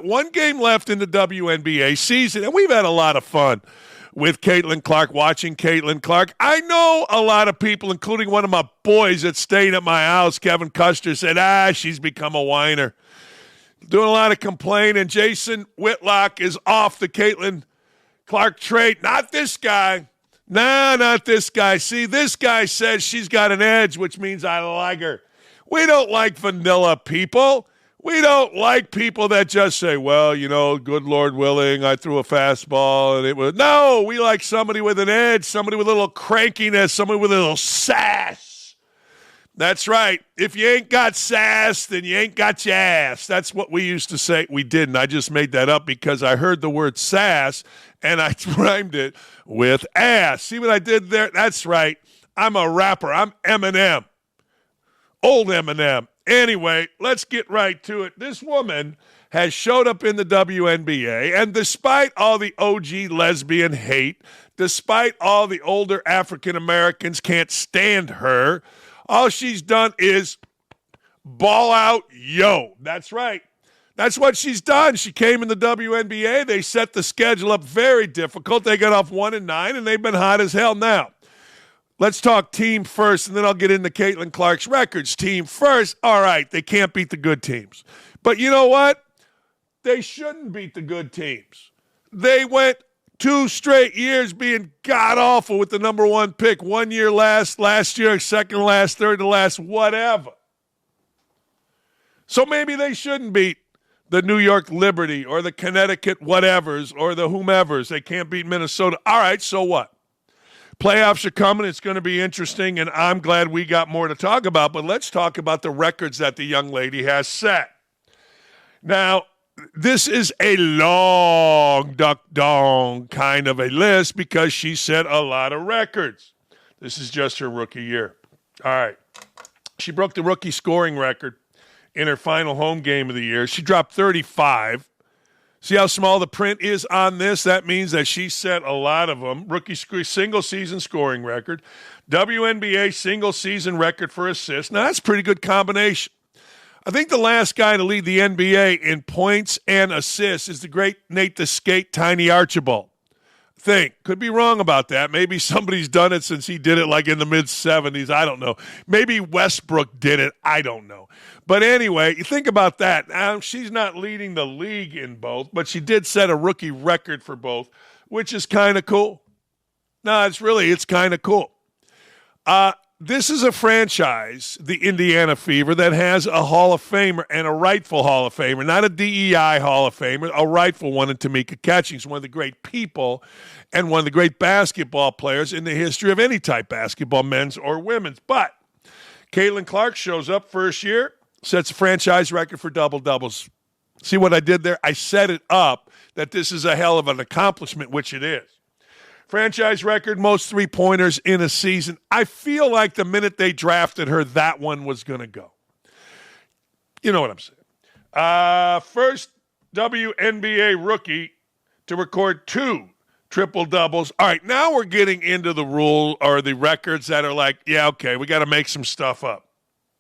One game left in the WNBA season, and we've had a lot of fun with Caitlin Clark, watching Caitlin Clark. I know a lot of people, including one of my boys that stayed at my house, Kevin Custer, said, she's become a whiner. Doing a lot of complaining. Jason Whitlock is off the Caitlin Clark trade. Not this guy. Nah, not this guy. See, this guy says she's got an edge, which means I like her. We don't like vanilla people. We don't like people that just say, well, good Lord willing, I threw a fastball and it was. No, we like somebody with an edge, somebody with a little crankiness, somebody with a little sass. That's right. If you ain't got sass, then you ain't got your ass. That's what we used to say. We didn't. I just made that up because I heard the word sass and I rhymed it with ass. See what I did there? That's right. I'm a rapper. I'm Eminem. Old Eminem. Anyway, let's get right to it. This woman has showed up in the WNBA, and despite all the OG lesbian hate, despite all the older African Americans can't stand her, all she's done is ball out, yo. That's right. That's what she's done. She came in the WNBA. They set the schedule up very difficult. They got off 1-9, and they've been hot as hell now. Let's talk team first, and then I'll get into Caitlin Clark's records. Team first, all right, they can't beat the good teams. But you know what? They shouldn't beat the good teams. They went 2 straight years being god-awful with the number 1 pick. 1 year last year, second last, third to last, whatever. So maybe they shouldn't beat the New York Liberty or the Connecticut whatevers or the whomevers. They can't beat Minnesota. All right, so what? Playoffs are coming. It's going to be interesting, and I'm glad we got more to talk about. But let's talk about the records that the young lady has set. Now, this is a long duck-dong kind of a list because she set a lot of records. This is just her rookie year. All right. She broke the rookie scoring record in her final home game of the year. She dropped 35. See how small the print is on this? That means that she set a lot of them. Rookie single-season scoring record. WNBA single-season record for assists. Now, that's a pretty good combination. I think the last guy to lead the NBA in points and assists is the great Nate the Skate Tiny Archibald. Could be wrong about that. Maybe somebody's done it since he did it like in the mid-'70s. I don't know. Maybe Westbrook did it. I don't know. But anyway, you think about that. Now, she's not leading the league in both, but she did set a rookie record for both, which is kind of cool. No, it's kind of cool. This is a franchise, the Indiana Fever, that has a Hall of Famer and a rightful Hall of Famer, not a DEI Hall of Famer, a rightful one in Tamika Catchings, one of the great people and one of the great basketball players in the history of any type basketball, men's or women's. But Caitlin Clark shows up first year, sets a franchise record for double-doubles. See what I did there? I set it up that this is a hell of an accomplishment, which it is. Franchise record, most three-pointers in a season. I feel like the minute they drafted her, that one was going to go. You know what I'm saying. First WNBA rookie to record 2 triple-doubles. All right, now we're getting into the rule or the records that are like, yeah, okay, we got to make some stuff up.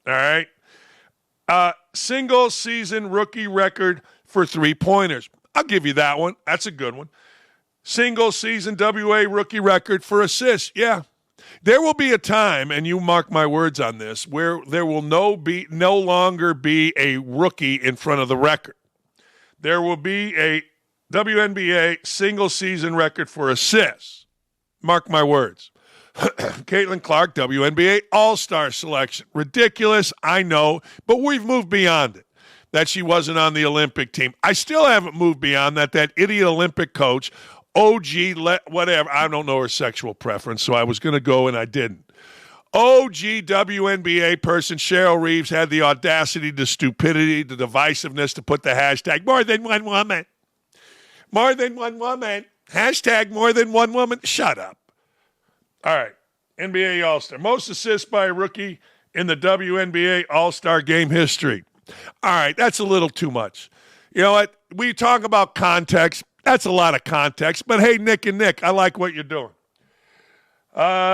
All right. Single-season rookie record for three-pointers. I'll give you that one. That's a good one. Single-season WA rookie record for assists. Yeah. There will be a time, and you mark my words on this, where there will no longer be a rookie in front of the record. There will be a WNBA single-season record for assists. Mark my words. Caitlin Clark, WNBA All-Star selection. Ridiculous, I know, but we've moved beyond it, that she wasn't on the Olympic team. I still haven't moved beyond that. That idiot Olympic coach, whatever, I don't know her sexual preference, so I was going to go and I didn't. OG WNBA person Cheryl Reeves had the audacity, the stupidity, the divisiveness to put the hashtag more than one woman. More than one woman. Hashtag more than one woman. Shut up. All right, NBA All-Star. Most assists by a rookie in the WNBA All-Star game history. All right, that's a little too much. You know what? We talk about context. That's a lot of context. But, hey, Nick and Nick, I like what you're doing.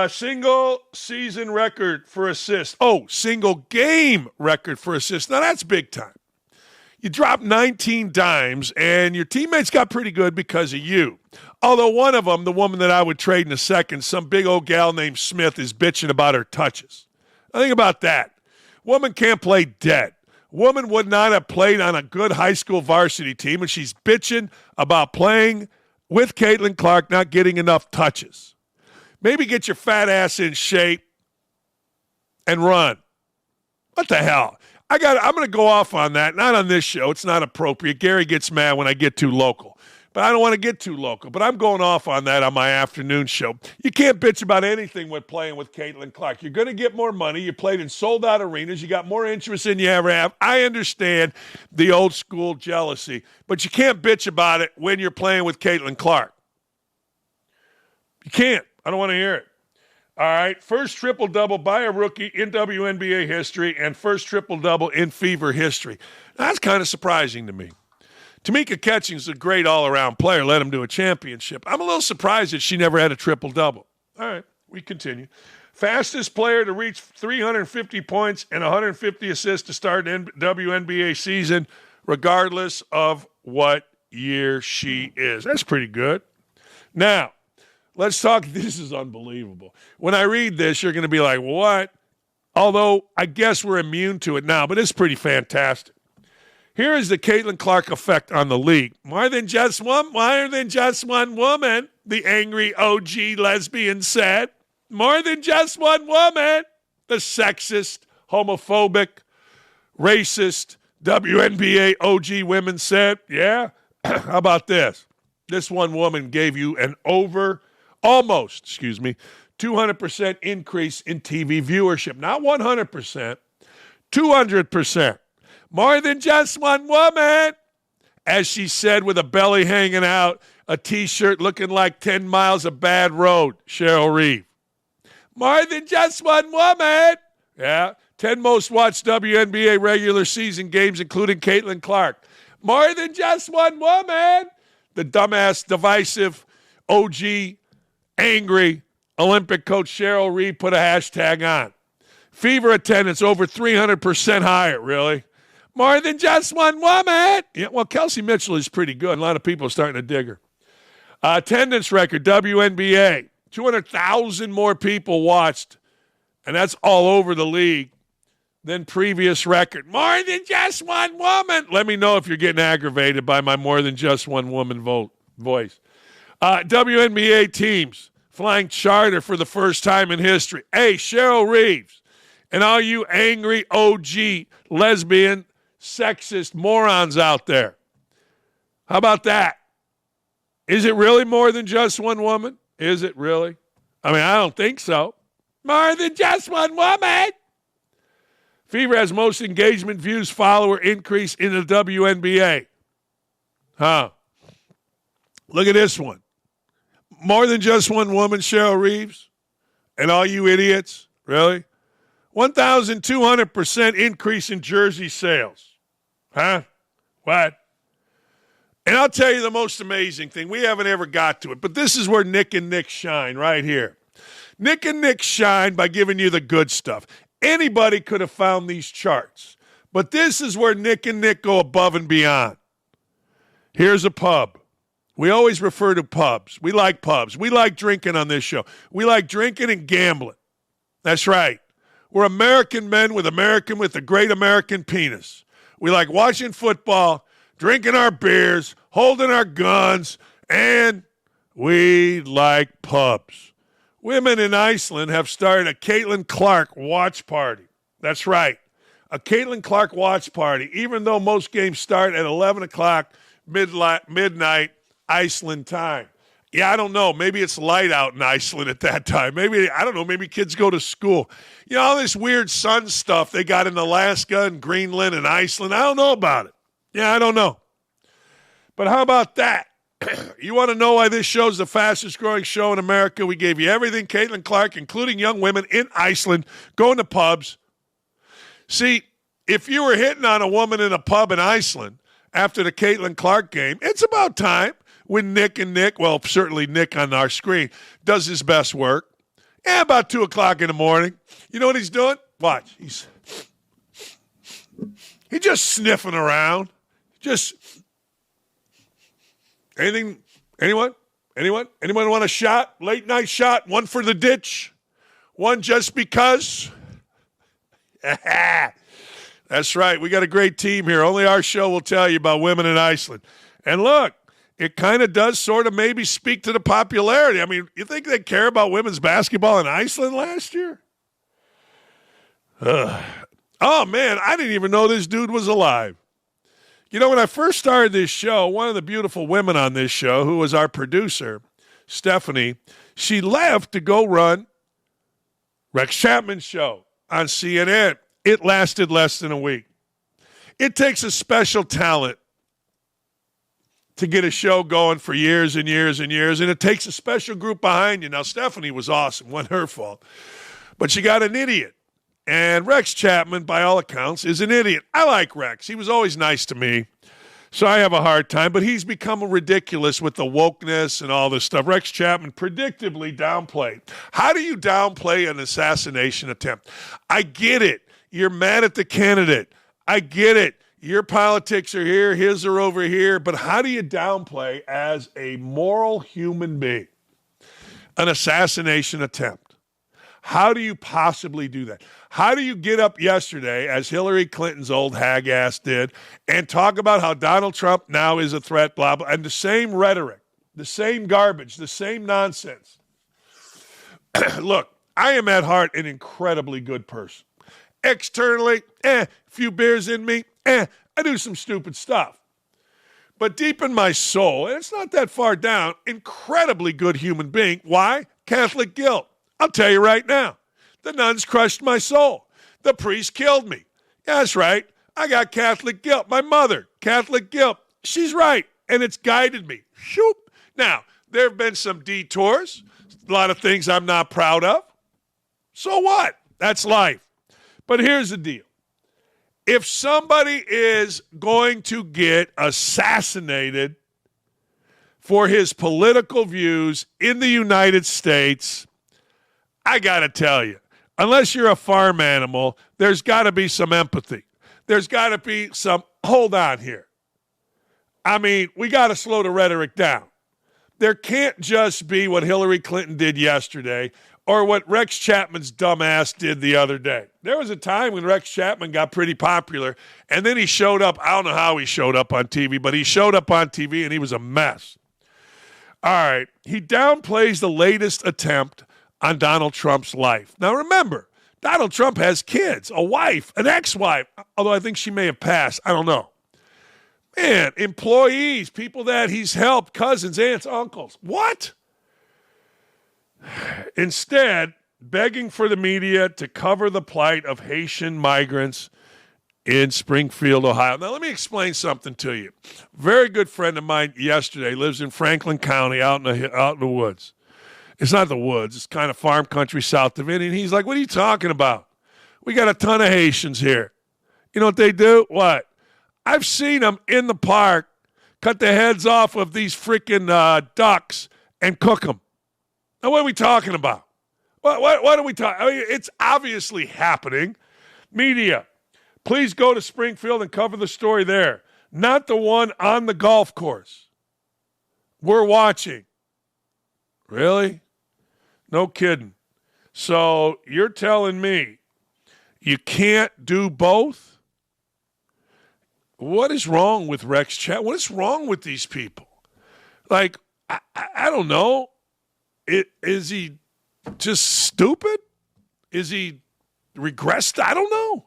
Single season record for assists. Oh, single game record for assists. Now, that's big time. You dropped 19 dimes, and your teammates got pretty good because of you. Although one of them, the woman that I would trade in a second, some big old gal named Smith, is bitching about her touches. Now think about that. Woman can't play dead. Woman would not have played on a good high school varsity team, and she's bitching about playing with Caitlin Clark not getting enough touches. Maybe get your fat ass in shape and run. What the hell? I'm going to go off on that. Not on this show. It's not appropriate. Gary gets mad when I get too local. But I don't want to get too local. But I'm going off on that on my afternoon show. You can't bitch about anything with playing with Caitlin Clark. You're going to get more money. You played in sold-out arenas. You got more interest than you ever have. I understand the old school jealousy. But you can't bitch about it when you're playing with Caitlin Clark. You can't. I don't want to hear it. All right, first triple-double by a rookie in WNBA history and first triple-double in Fever history. Now, that's kind of surprising to me. Tamika Catching's a great all-around player, led him to a championship. I'm a little surprised that she never had a triple-double. All right, we continue. Fastest player to reach 350 points and 150 assists to start an WNBA season, regardless of what year she is. That's pretty good. Now, let's talk. This is unbelievable. When I read this, you're going to be like, what? Although, I guess we're immune to it now, but it's pretty fantastic. Here is the Caitlin Clark effect on the league. More than just one woman, the angry OG lesbian said. More than just one woman, the sexist, homophobic, racist WNBA OG women said. Yeah? How about this? This one woman gave you an almost 200% increase in TV viewership. Not 100%, 200%. More than just one woman. As she said with a belly hanging out, a T-shirt looking like 10 miles of bad road, Cheryl Reeve. More than just one woman. Yeah, 10 most watched WNBA regular season games, including Caitlin Clark. More than just one woman. The dumbass, divisive, OG, angry Olympic coach Cheryl Reeve put a hashtag on. Fever attendance over 300% higher, really. More than just one woman. Yeah, well, Kelsey Mitchell is pretty good. A lot of people are starting to dig her. Attendance record, WNBA. 200,000 more people watched, and that's all over the league, than previous record. More than just one woman. Let me know if you're getting aggravated by my more than just one woman voice. WNBA teams flying charter for the first time in history. Hey, Cheryl Reeves, and all you angry OG lesbian sexist morons out there. How about that? Is it really more than just one woman? Is it really? I mean, I don't think so. More than just one woman. Fever has most engagement views follower increase in the WNBA. Huh. Look at this one. More than just one woman, Cheryl Reeves. And all you idiots, really? 1,200% increase in jersey sales. Huh? What? And I'll tell you the most amazing thing. We haven't ever got to it, but this is where Nick and Nick shine right here. Nick and Nick shine by giving you the good stuff. Anybody could have found these charts, but this is where Nick and Nick go above and beyond. Here's a pub. We always refer to pubs. We like pubs. We like drinking on this show. We like drinking and gambling. That's right. We're American men with a great American penis. We like watching football, drinking our beers, holding our guns, and we like pubs. Women in Iceland have started a Caitlin Clark watch party. That's right, a Caitlin Clark watch party, even though most games start at 11 o'clock midnight Iceland time. Yeah, I don't know. Maybe it's light out in Iceland at that time. Maybe, I don't know, maybe kids go to school. You know, all this weird sun stuff they got in Alaska and Greenland and Iceland. I don't know about it. Yeah, I don't know. But how about that? You want to know why this show's the fastest growing show in America? We gave you everything Caitlin Clark, including young women in Iceland, going to pubs. See, if you were hitting on a woman in a pub in Iceland after the Caitlin Clark game, it's about time when Nick and Nick, well, certainly Nick on our screen, does his best work. Yeah, about 2 o'clock in the morning. You know what he's doing? Watch. He's just sniffing around. Just anything, anyone want a shot? Late night shot, one for the ditch, one just because. That's right. We got a great team here. Only our show will tell you about women in Iceland. And look, it kind of does sort of maybe speak to the popularity. I mean, you think they care about women's basketball in Iceland last year? Oh, man, I didn't even know this dude was alive. You know, when I first started this show, one of the beautiful women on this show, who was our producer, Stephanie, she left to go run Rex Chapman's show on CNN. It lasted less than a week. It takes a special talent to get a show going for years and years and years, and it takes a special group behind you. Now, Stephanie was awesome. Wasn't her fault. But she got an idiot. And Rex Chapman, by all accounts, is an idiot. I like Rex. He was always nice to me, so I have a hard time. But he's become ridiculous with the wokeness and all this stuff. Rex Chapman predictably downplayed. How do you downplay an assassination attempt? I get it. You're mad at the candidate. I get it. Your politics are here, his are over here. But how do you downplay, as a moral human being, an assassination attempt? How do you possibly do that? How do you get up yesterday, as Hillary Clinton's old hag ass did, and talk about how Donald Trump now is a threat, blah, blah, and the same rhetoric, the same garbage, the same nonsense? Look, I am at heart an incredibly good person. Externally, few beers in me, I do some stupid stuff. But deep in my soul, and it's not that far down, incredibly good human being. Why? Catholic guilt. I'll tell you right now. The nuns crushed my soul. The priest killed me. Yeah, that's right. I got Catholic guilt. My mother, Catholic guilt. She's right, and it's guided me. Shoop. Now, there have been some detours, a lot of things I'm not proud of. So what? That's life. But here's the deal. If somebody is going to get assassinated for his political views in the United States, I got to tell you, unless you're a farm animal, there's got to be some empathy. There's got to be some, hold on here. I mean, we got to slow the rhetoric down. There can't just be what Hillary Clinton did yesterday or what Rex Chapman's dumbass did the other day. There was a time when Rex Chapman got pretty popular, and then he showed up. I don't know how he showed up on TV, but he showed up on TV, and he was a mess. All right, he downplays the latest attempt on Donald Trump's life. Now, remember, Donald Trump has kids, a wife, an ex-wife, although I think she may have passed. I don't know. Man, employees, people that he's helped, cousins, aunts, uncles. What? Instead, begging for the media to cover the plight of Haitian migrants in Springfield, Ohio. Now, let me explain something to you. Very good friend of mine yesterday lives in Franklin County out in the woods. It's not the woods. It's kind of farm country south of Indy. And he's like, what are you talking about? We got a ton of Haitians here. You know what they do? What? I've seen them in the park cut the heads off of these freaking ducks and cook them. Now, what are we talking about? What are we talking? I mean, it's obviously happening. Media, please go to Springfield and cover the story there. Not the one on the golf course. We're watching. Really? No kidding. So you're telling me you can't do both? What is wrong with Rex Chapman? What is wrong with these people? Like, I don't know. Is he just stupid? Is he regressed? I don't know.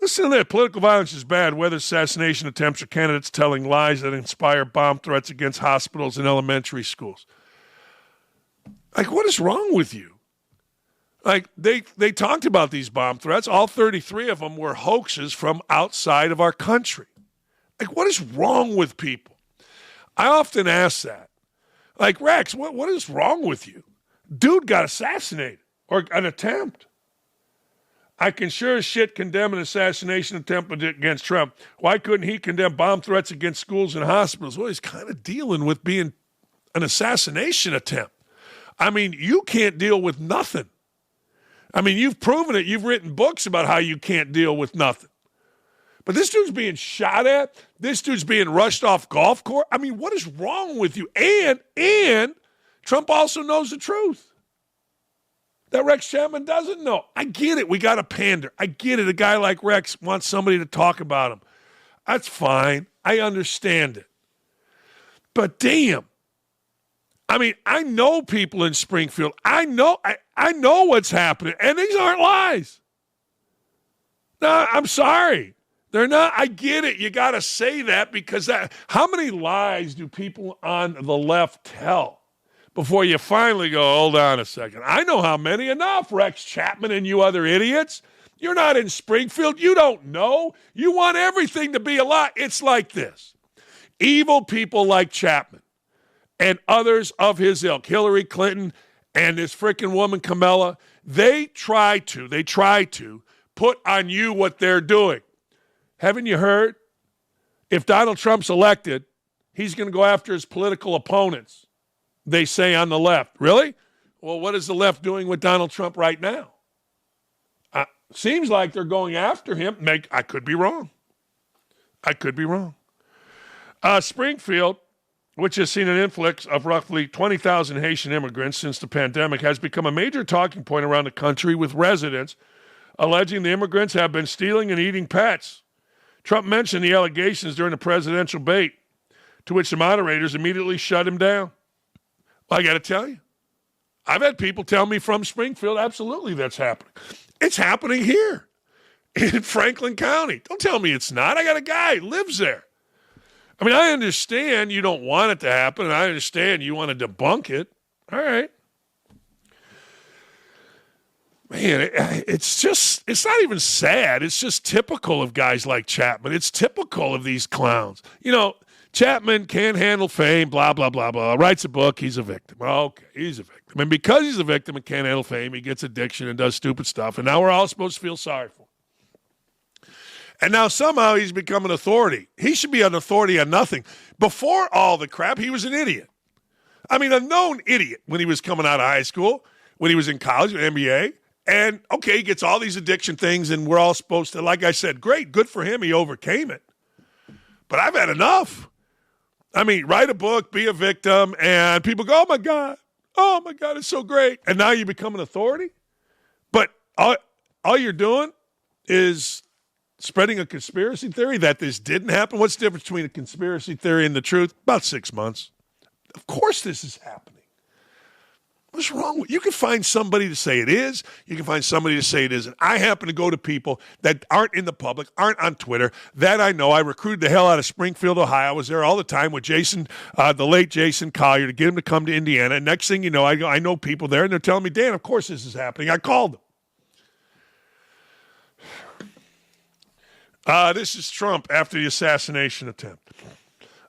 Listen to that. Political violence is bad, whether assassination attempts or candidates telling lies that inspire bomb threats against hospitals and elementary schools. Like, what is wrong with you? Like, they talked about these bomb threats. All 33 of them were hoaxes from outside of our country. Like, what is wrong with people? I often ask that. Like, Rex, what is wrong with you? Dude got assassinated, or an attempt. I can sure as shit condemn an assassination attempt against Trump. Why couldn't he condemn bomb threats against schools and hospitals? Well, he's kind of dealing with being an assassination attempt. I mean, you can't deal with nothing. I mean, you've proven it. You've written books about how you can't deal with nothing. But this dude's being shot at. This dude's being rushed off golf course. I mean, what is wrong with you? And Trump also knows the truth that Rex Chapman doesn't know. I get it. We got to pander. I get it. A guy like Rex wants somebody to talk about him. That's fine. I understand it. But damn. I mean, I know people in Springfield. I know what's happening. And these aren't lies. No, I'm sorry. They're not. I get it. You got to say that because how many lies do people on the left tell before you finally go, hold on a second? I know how many. Enough, Rex Chapman and you other idiots. You're not in Springfield. You don't know. You want everything to be a lie. It's like this. Evil people like Chapman and others of his ilk, Hillary Clinton and this freaking woman Kamala, they try to put on you what they're doing. Haven't you heard? If Donald Trump's elected, he's going to go after his political opponents, they say on the left. Really? Well, what is the left doing with Donald Trump right now? Seems like they're going after him. I could be wrong. Springfield, which has seen an influx of roughly 20,000 Haitian immigrants since the pandemic, has become a major talking point around the country, with residents alleging the immigrants have been stealing and eating pets. Trump mentioned the allegations during the presidential debate, to which the moderators immediately shut him down. Well, I got to tell you, I've had people tell me from Springfield, absolutely that's happening. It's happening here in Franklin County. Don't tell me it's not. I got a guy who lives there. I mean, I understand you don't want it to happen, and I understand you want to debunk it. All right. Man, it's not even sad. It's just typical of guys like Chapman. It's typical of these clowns. You know, Chapman can't handle fame, blah, blah, blah, blah. Writes a book, he's a victim. Okay, he's a victim. And because he's a victim and can't handle fame, he gets addiction and does stupid stuff. And now we're all supposed to feel sorry for him. And now somehow he's become an authority. He should be an authority on nothing. Before all the crap, he was an idiot. I mean, a known idiot when he was coming out of high school, when he was in college, MBA. And, okay, he gets all these addiction things, and we're all supposed to, like I said, great, good for him, he overcame it. But I've had enough. I mean, write a book, be a victim, and people go, oh, my God, it's so great. And now you become an authority? But all you're doing is spreading a conspiracy theory that this didn't happen. What's the difference between a conspiracy theory and the truth? About 6 months. Of course this is happening. What's wrong with you? You can find somebody to say it is. You can find somebody to say it isn't. I happen to go to people that aren't in the public, aren't on Twitter, that I know. I recruited the hell out of Springfield, Ohio. I was there all the time with Jason, the late Jason Collier, to get him to come to Indiana. And next thing you know, I know people there, and they're telling me, Dan, of course this is happening. I called them. This is Trump after the assassination attempt.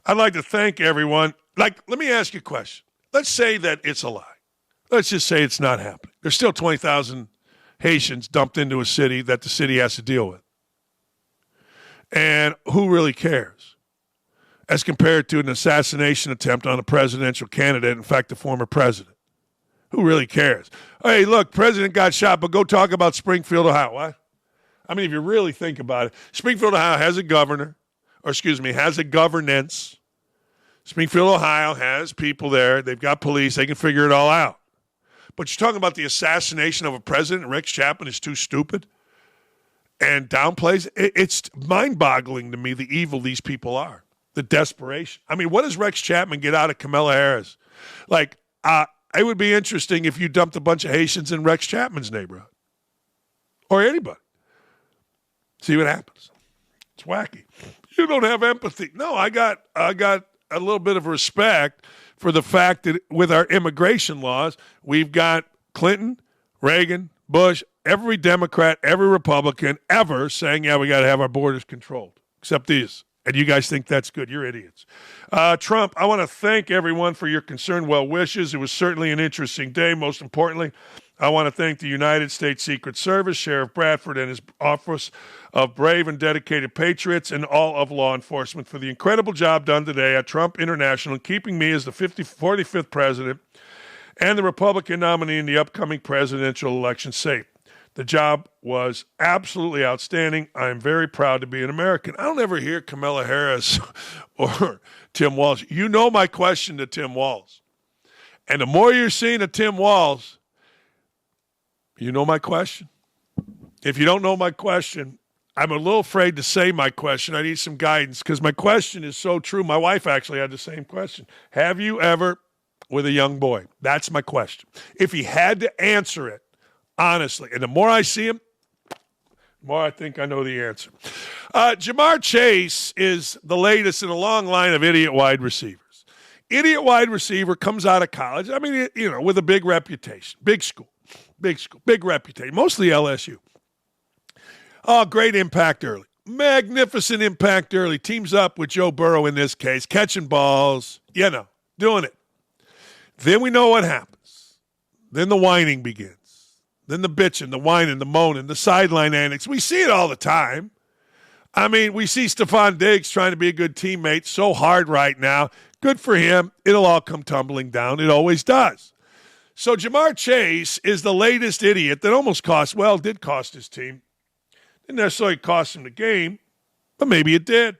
I'd like to thank everyone. Let me ask you a question. Let's say that it's a lie. Let's just say it's not happening. There's still 20,000 Haitians dumped into a city that the city has to deal with. And who really cares? As compared to an assassination attempt on a presidential candidate, in fact, the former president. Who really cares? Hey, look, president got shot, but go talk about Springfield, Ohio. What? I mean, if you really think about it, Springfield, Ohio has a has a governance. Springfield, Ohio has people there. They've got police. They can figure it all out. But you're talking about the assassination of a president, Rex Chapman is too stupid and downplays. It's mind-boggling to me the evil these people are, the desperation. I mean, what does Rex Chapman get out of Kamala Harris? It would be interesting if you dumped a bunch of Haitians in Rex Chapman's neighborhood or anybody. See what happens. It's wacky. You don't have empathy. No, I got a little bit of respect for the fact that with our immigration laws, we've got Clinton, Reagan, Bush, every Democrat, every Republican ever saying, yeah, we got to have our borders controlled, except these. And you guys think that's good. You're idiots. Trump, I want to thank everyone for your concerned well wishes. It was certainly an interesting day. Most importantly, I want to thank the United States Secret Service, Sheriff Bradford and his office of brave and dedicated patriots, and all of law enforcement for the incredible job done today at Trump International in keeping me as the 45th president and the Republican nominee in the upcoming presidential election safe. The job was absolutely outstanding. I am very proud to be an American. I don't ever hear Kamala Harris or Tim Walz. You know my question to Tim Walz. And the more you're seeing of Tim Walz, you know my question. If you don't know my question, I'm a little afraid to say my question. I need some guidance because my question is so true. My wife actually had the same question. Have you ever with a young boy? That's my question. If he had to answer it, honestly, and the more I see him, the more I think I know the answer. Jamar Chase is the latest in a long line of idiot wide receivers. Idiot wide receiver comes out of college. I mean, with a big reputation. Big school, big reputation. Mostly LSU. Oh, great impact early. Magnificent impact early. Teams up with Joe Burrow in this case, catching balls, doing it. Then we know what happens. Then the whining begins. Then the bitching, the whining, the moaning, the sideline antics. We see it all the time. I mean, we see Stephon Diggs trying to be a good teammate so hard right now. Good for him. It'll all come tumbling down. It always does. So Jamar Chase is the latest idiot that almost did cost his team. Didn't necessarily cost him the game, but maybe it did.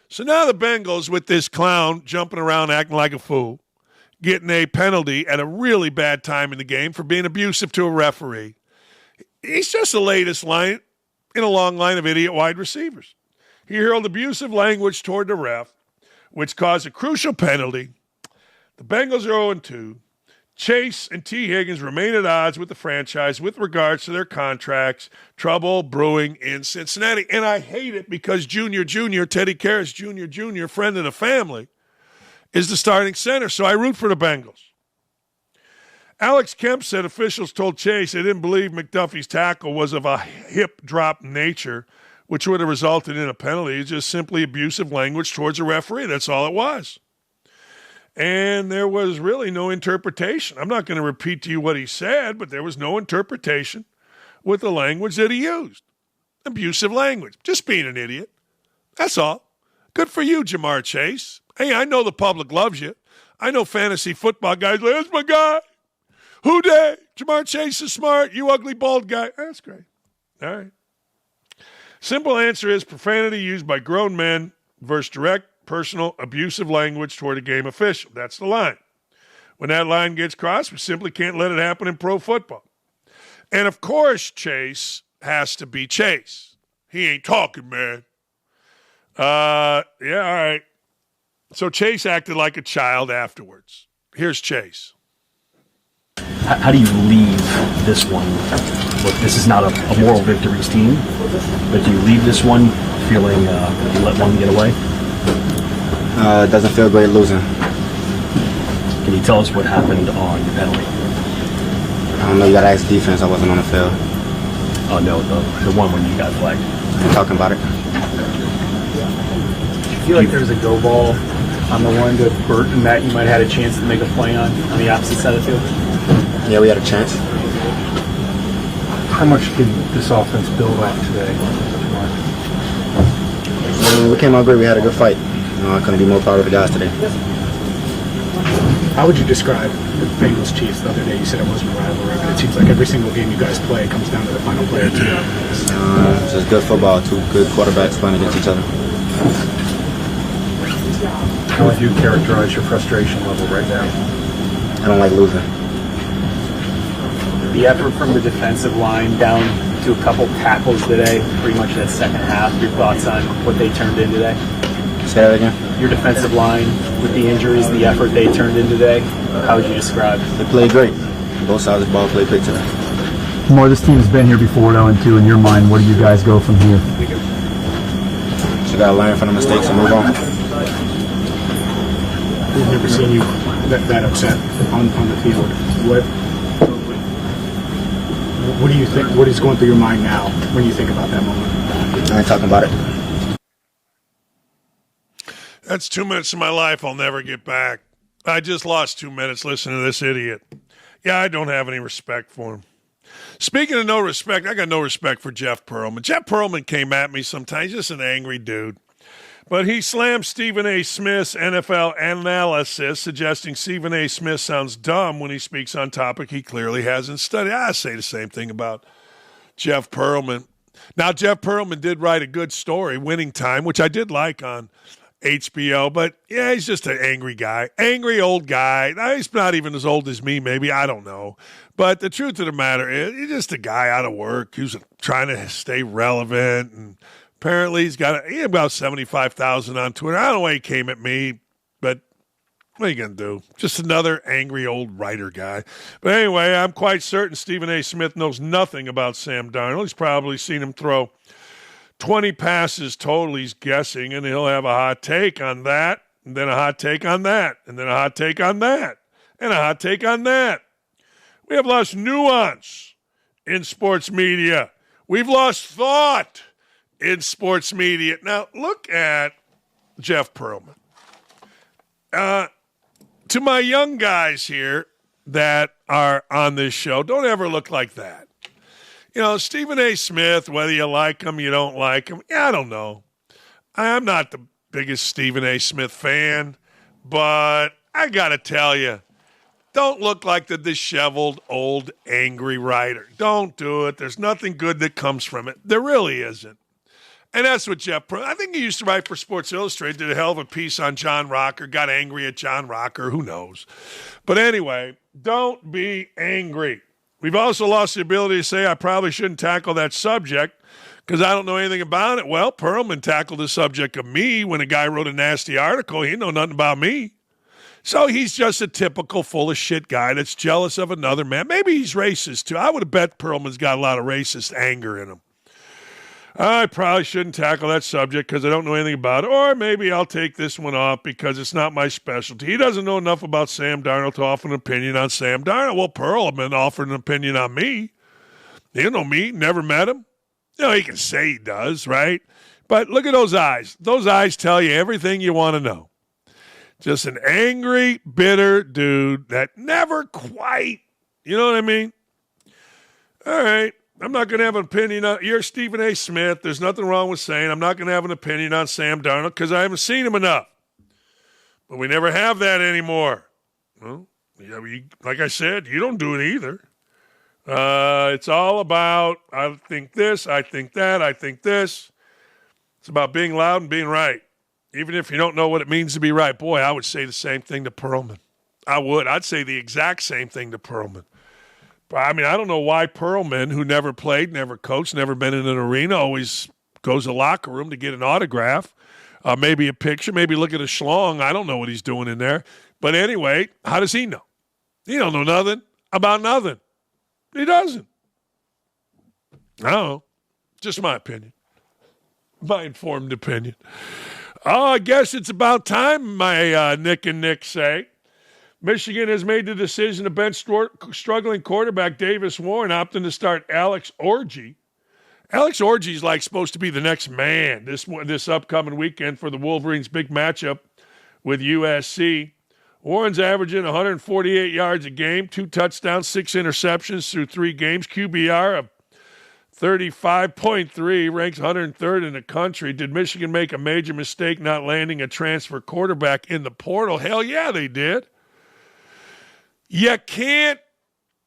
So now the Bengals with this clown jumping around acting like a fool, getting a penalty at a really bad time in the game for being abusive to a referee. He's just the latest line in a long line of idiot wide receivers. He hurled abusive language toward the ref, which caused a crucial penalty. The Bengals are 0-2. Chase and T. Higgins remain at odds with the franchise with regards to their contracts. Trouble brewing in Cincinnati. And I hate it because Teddy Karras Jr., friend of the family, is the starting center. So I root for the Bengals. Alex Kemp said officials told Chase they didn't believe McDuffie's tackle was of a hip drop nature, which would have resulted in a penalty. It's just simply abusive language towards a referee. That's all it was. And there was really no interpretation. I'm not going to repeat to you what he said, but there was no interpretation with the language that he used. Abusive language. Just being an idiot. That's all. Good for you, Jamar Chase. Hey, I know the public loves you. I know fantasy football guys like, that's my guy. Who dey? Jamar Chase is smart. You ugly, bald guy. That's great. All right. Simple answer is profanity used by grown men versus direct, personal, abusive language toward a game official. That's the line. When that line gets crossed, we simply can't let it happen in pro football. And, of course, Chase has to be Chase. He ain't talking, man. All right. So Chase acted like a child afterwards. Here's Chase. How do you leave this one? Look, this is not a moral victories team, but do you leave this one feeling you let one get away? It doesn't feel great losing. Can you tell us what happened on your penalty? I don't know, you gotta ask defense. I wasn't on the field. Oh, no, the one when you got flagged. I'm talking about it. Do you feel like there's a go ball on the one to Burton that you might have had a chance to make a play on the opposite side of the field? Yeah, we had a chance. How much did this offense build off today? We came out great. We had a good fight. I couldn't be more proud of the guys today. How would you describe the Bengals Chiefs the other day? You said it wasn't a rivalry, but it seems like every single game you guys play comes down to the final play or two. It's just good football. Two good quarterbacks playing against each other. How would you characterize your frustration level right now? I don't like losing. The effort from the defensive line down to a couple tackles today, pretty much that second half. Your thoughts on what they turned in today? Say that again? Your defensive line, with the injuries, the effort they turned in today, how would you describe? They played great. Both sides of the ball played great today. More, this team has been here before, 0-2. In your mind, where do you guys go from here? So got to learn from the mistakes and move on. We've never seen you that upset on the field. What do you think? What is going through your mind now when you think about that moment? I ain't talking about it. That's 2 minutes of my life I'll never get back. I just lost 2 minutes listening to this idiot. Yeah, I don't have any respect for him. Speaking of no respect, I got no respect for Jeff Pearlman. Jeff Pearlman came at me sometimes, just an angry dude. But he slammed Stephen A. Smith's NFL analysis, suggesting Stephen A. Smith sounds dumb when he speaks on topic he clearly hasn't studied. I say the same thing about Jeff Pearlman. Now, Jeff Pearlman did write a good story, Winning Time, which I did like on HBO, but yeah, he's just an angry guy. Angry old guy. Now, he's not even as old as me, maybe. I don't know. But the truth of the matter is, he's just a guy out of work who's trying to stay relevant. And apparently, he had about 75,000 on Twitter. I don't know why he came at me, but what are you going to do? Just another angry old writer guy. But anyway, I'm quite certain Stephen A. Smith knows nothing about Sam Darnold. He's probably seen him throw 20 passes total. He's guessing, and he'll have a hot take on that, and then a hot take on that, and then a hot take on that, and a hot take on that. We have lost nuance in sports media. We've lost thought in sports media. Now, look at Jeff Pearlman. To my young guys here that are on this show, don't ever look like that. You know, Stephen A. Smith, whether you like him, you don't like him, I don't know. I'm not the biggest Stephen A. Smith fan, but I got to tell you, don't look like the disheveled, old, angry writer. Don't do it. There's nothing good that comes from it. There really isn't. And that's what I think he used to write for Sports Illustrated, did a hell of a piece on John Rocker, got angry at John Rocker, who knows. But anyway, don't be angry. We've also lost the ability to say I probably shouldn't tackle that subject because I don't know anything about it. Well, Pearlman tackled the subject of me when a guy wrote a nasty article. He didn't know nothing about me. So he's just a typical full of shit guy that's jealous of another man. Maybe he's racist too. I would have bet Pearlman's got a lot of racist anger in him. I probably shouldn't tackle that subject because I don't know anything about it. Or maybe I'll take this one off because it's not my specialty. He doesn't know enough about Sam Darnold to offer an opinion on Sam Darnold. Well, Pearlman offered an opinion on me. He don't know me, never met him. You know, he can say he does, right? But look at those eyes. Those eyes tell you everything you want to know. Just an angry, bitter dude that never quite, you know what I mean? All right. I'm not going to have an opinion on, you're Stephen A. Smith. There's nothing wrong with saying I'm not going to have an opinion on Sam Darnold because I haven't seen him enough. But we never have that anymore. Well, yeah, like I said, you don't do it either. It's all about, I think this, I think that, I think this. It's about being loud and being right. Even if you don't know what it means to be right. Boy, I would say the same thing to Pearlman. I would. I'd say the exact same thing to Pearlman. But, I mean, I don't know why Pearlman, who never played, never coached, never been in an arena, always goes to the locker room to get an autograph, maybe a picture, maybe look at a schlong. I don't know what he's doing in there. But anyway, how does he know? He don't know nothing about nothing. He doesn't. I don't know. Just my opinion. My informed opinion. Oh, I guess it's about time, my Nick and Nick say. Michigan has made the decision to bench struggling quarterback Davis Warren, opting to start Alex Orji. Alex Orji's like supposed to be the next man this upcoming weekend for the Wolverines' big matchup with USC. Warren's averaging 148 yards a game, 2 touchdowns, 6 interceptions through 3 games, QBR of 35.3, ranks 103rd in the country. Did Michigan make a major mistake not landing a transfer quarterback in the portal? Hell yeah, they did. You can't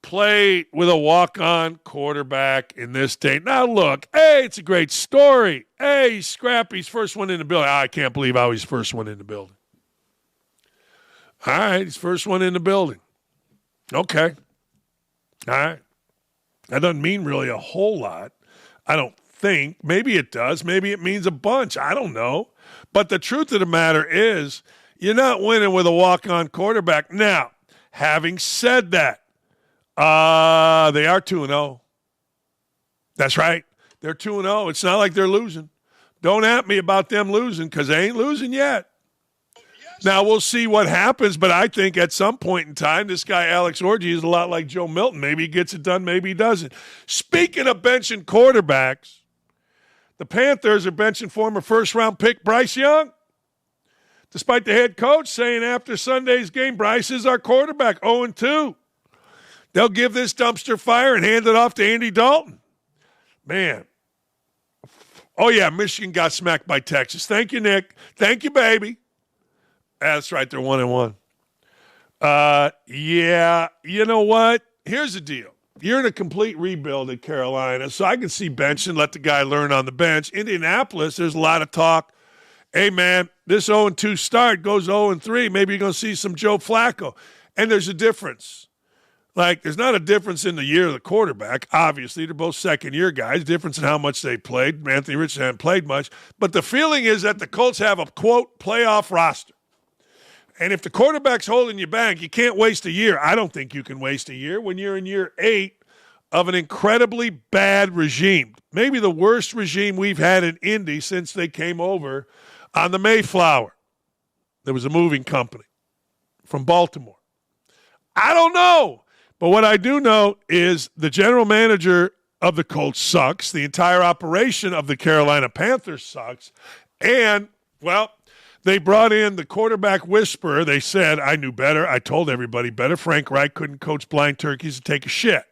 play with a walk-on quarterback in this day. Now, look, hey, it's a great story. Hey, he's Scrappy's first one in the building. I can't believe how he's first one in the building. All right, he's first one in the building. Okay. All right. That doesn't mean really a whole lot, I don't think. Maybe it does. Maybe it means a bunch. I don't know. But the truth of the matter is you're not winning with a walk-on quarterback. Now, having said that, they are 2-0. That's right. They're 2-0. It's not like they're losing. Don't at me about them losing because they ain't losing yet. Now, we'll see what happens, but I think at some point in time, this guy Alex Orji is a lot like Joe Milton. Maybe he gets it done, maybe he doesn't. Speaking of benching quarterbacks, the Panthers are benching former first-round pick Bryce Young. Despite the head coach saying after Sunday's game, Bryce is our quarterback, 0-2. They'll give this dumpster fire and hand it off to Andy Dalton. Man. Oh, yeah, Michigan got smacked by Texas. Thank you, Nick. Thank you, baby. That's right, they're 1-1. Yeah, you know what? Here's the deal. you're in a complete rebuild at Carolina, so I can see benching, let the guy learn on the bench. Indianapolis, there's a lot of talk. Hey, man, this 0-2 start goes 0-3. Maybe you're going to see some Joe Flacco. And there's a difference. Like, there's not a difference in the year of the quarterback. Obviously, they're both second-year guys. Difference in how much they played. Anthony Richardson hasn't played much. But the feeling is that the Colts have a, quote, playoff roster. And if the quarterback's holding you back, you can't waste a year. I don't think you can waste a year when you're in year 8 of an incredibly bad regime. Maybe the worst regime we've had in Indy since they came over on the Mayflower. There was a moving company from Baltimore. I don't know. But what I do know is the general manager of the Colts sucks. The entire operation of the Carolina Panthers sucks. And, well, they brought in the quarterback whisperer. They said, I knew better. I told everybody better. Frank Reich couldn't coach blind turkeys and take a shit.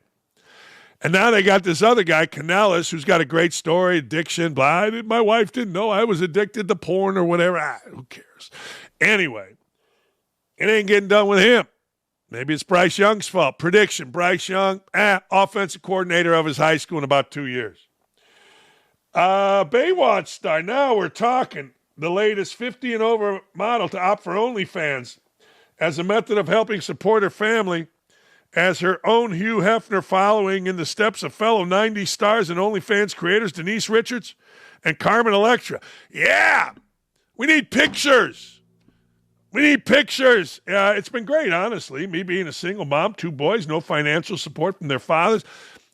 And now they got this other guy, Canellis, who's got a great story, addiction, blah. My wife didn't know I was addicted to porn or whatever. Who cares? Anyway, it ain't getting done with him. Maybe it's Bryce Young's fault. Prediction, Bryce Young, offensive coordinator of his high school in about 2 years. Baywatch star. Now we're talking the latest 50 and over model to opt for OnlyFans as a method of helping support her family as her own Hugh Hefner following in the steps of fellow 90s stars and OnlyFans creators Denise Richards and Carmen Electra. Yeah, we need pictures. We need pictures. It's been great, honestly. Me being a single mom, 2 boys, no financial support from their fathers.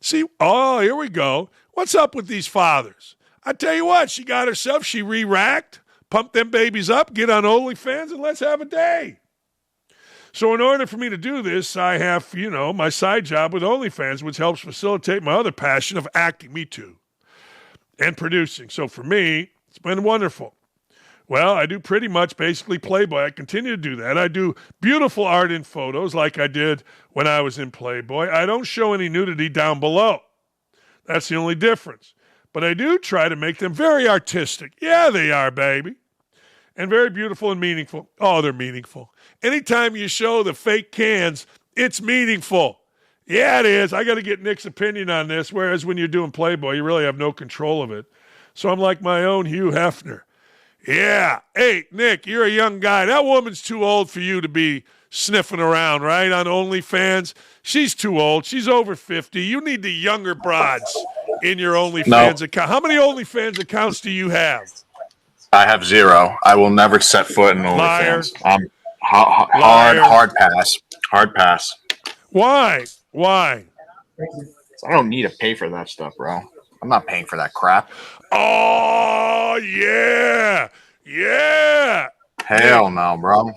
See, here we go. What's up with these fathers? I tell you what, she got herself, she re-racked, pumped them babies up, get on OnlyFans, and let's have a day. So in order for me to do this, I have, my side job with OnlyFans, which helps facilitate my other passion of acting, me too, and producing. So for me, it's been wonderful. Well, I do pretty much basically Playboy. I continue to do that. I do beautiful art in photos like I did when I was in Playboy. I don't show any nudity down below. That's the only difference. But I do try to make them very artistic. Yeah, they are, baby. And very beautiful and meaningful. Oh, they're meaningful. Anytime you show the fake cans, it's meaningful. Yeah, it is. I got to get Nick's opinion on this, whereas when you're doing Playboy, you really have no control of it. So I'm like my own Hugh Hefner. Yeah. Hey, Nick, you're a young guy. That woman's too old for you to be sniffing around, right, on OnlyFans. She's too old. She's over 50. You need the younger broads in your OnlyFans account. How many OnlyFans accounts do you have? I have 0. I will never set foot in OnlyFans. Hard pass. Hard pass. Why? I don't need to pay for that stuff, bro. I'm not paying for that crap. Oh, yeah. Yeah. Hell no, bro.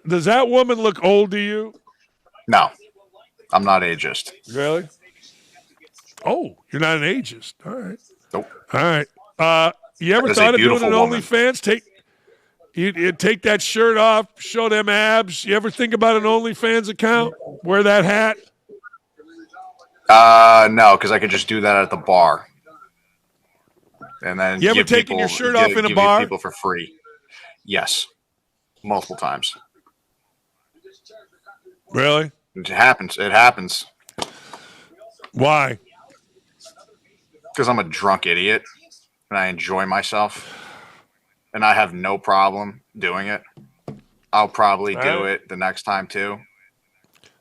Does that woman look old to you? No. I'm not ageist. Really? Oh, you're not an ageist. All right. Nope. All right. You ever thought of doing an OnlyFans? Take that shirt off, show them abs. You ever think about an OnlyFans account? Wear that hat? No, because I could just do that at the bar. And then you ever taken your shirt off in a bar? Give people for free. Yes. Multiple times. Really? It happens. Why? Because I'm a drunk idiot and I enjoy myself. And I have no problem doing it. I'll probably do it the next time too.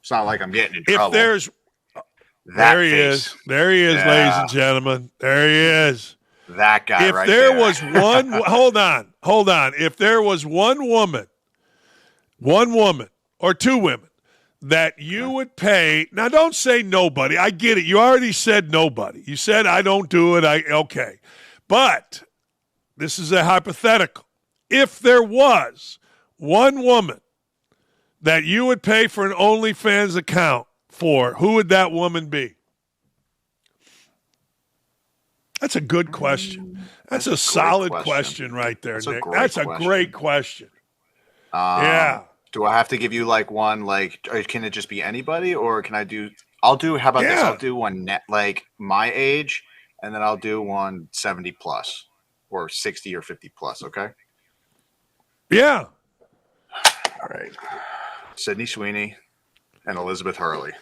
It's not like I'm getting in trouble. There he is, yeah. Ladies and gentlemen. There he is. That guy if right there. there. Was one, hold on. If there was one woman or 2 women that you would pay, now don't say nobody. I get it. You already said nobody. You said I don't do it. Okay. But this is a hypothetical. If there was one woman that you would pay for an OnlyFans account for, who would that woman be? That's a good question. That's a solid question right there, Nick. That's a great question. Yeah. Do I have to give you like one, or can it just be anybody, or can I do? How about this? I'll do one like my age, and then I'll do one 70 plus, or 60 or 50 plus. Okay. Yeah. All right. Sydney Sweeney and Elizabeth Hurley.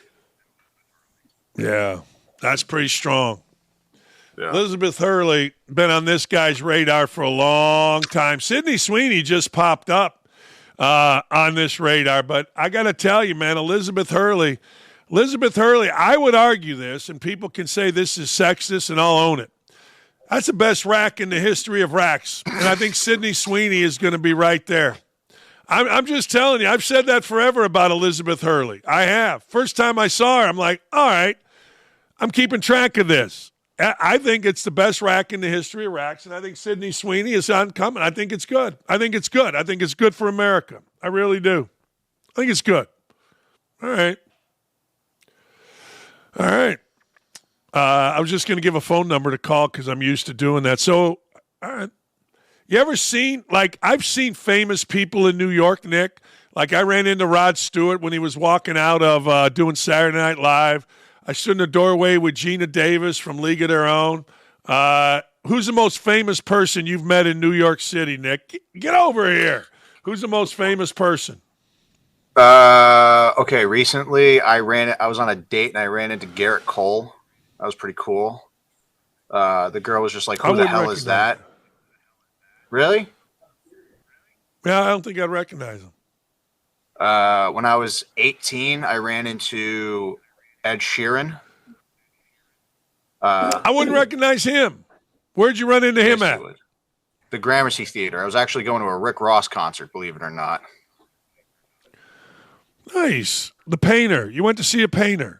Yeah, that's pretty strong. Yeah. Elizabeth Hurley, been on this guy's radar for a long time. Sydney Sweeney just popped up on this radar. But I got to tell you, man, Elizabeth Hurley, I would argue this, and people can say this is sexist, and I'll own it. That's the best rack in the history of racks. And I think Sydney Sweeney is going to be right there. I'm just telling you, I've said that forever about Elizabeth Hurley. I have. First time I saw her, I'm like, all right, I'm keeping track of this. I think it's the best rack in the history of racks, and I think Sydney Sweeney is oncoming. I think it's good. I think it's good for America. I really do. I think it's good. All right. I was just going to give a phone number to call because I'm used to doing that. So, all right. You ever seen, I've seen famous people in New York, Nick. Like, I ran into Rod Stewart when he was walking out of doing Saturday Night Live. I stood in the doorway with Gina Davis from League of Their Own. Who's the most famous person you've met in New York City, Nick? Get over here. Who's the most famous person? Okay. Recently, I was on a date and I ran into Garrett Cole. That was pretty cool. The girl was just like, "Who the hell is that?" Really? Yeah, I don't think I'd recognize him. When I was 18, I ran into Ed Sheeran. I wouldn't recognize him. Where'd you run into him at? The Gramercy Theater. I was actually going to a Rick Ross concert, believe it or not. Nice. The painter. You went to see a painter.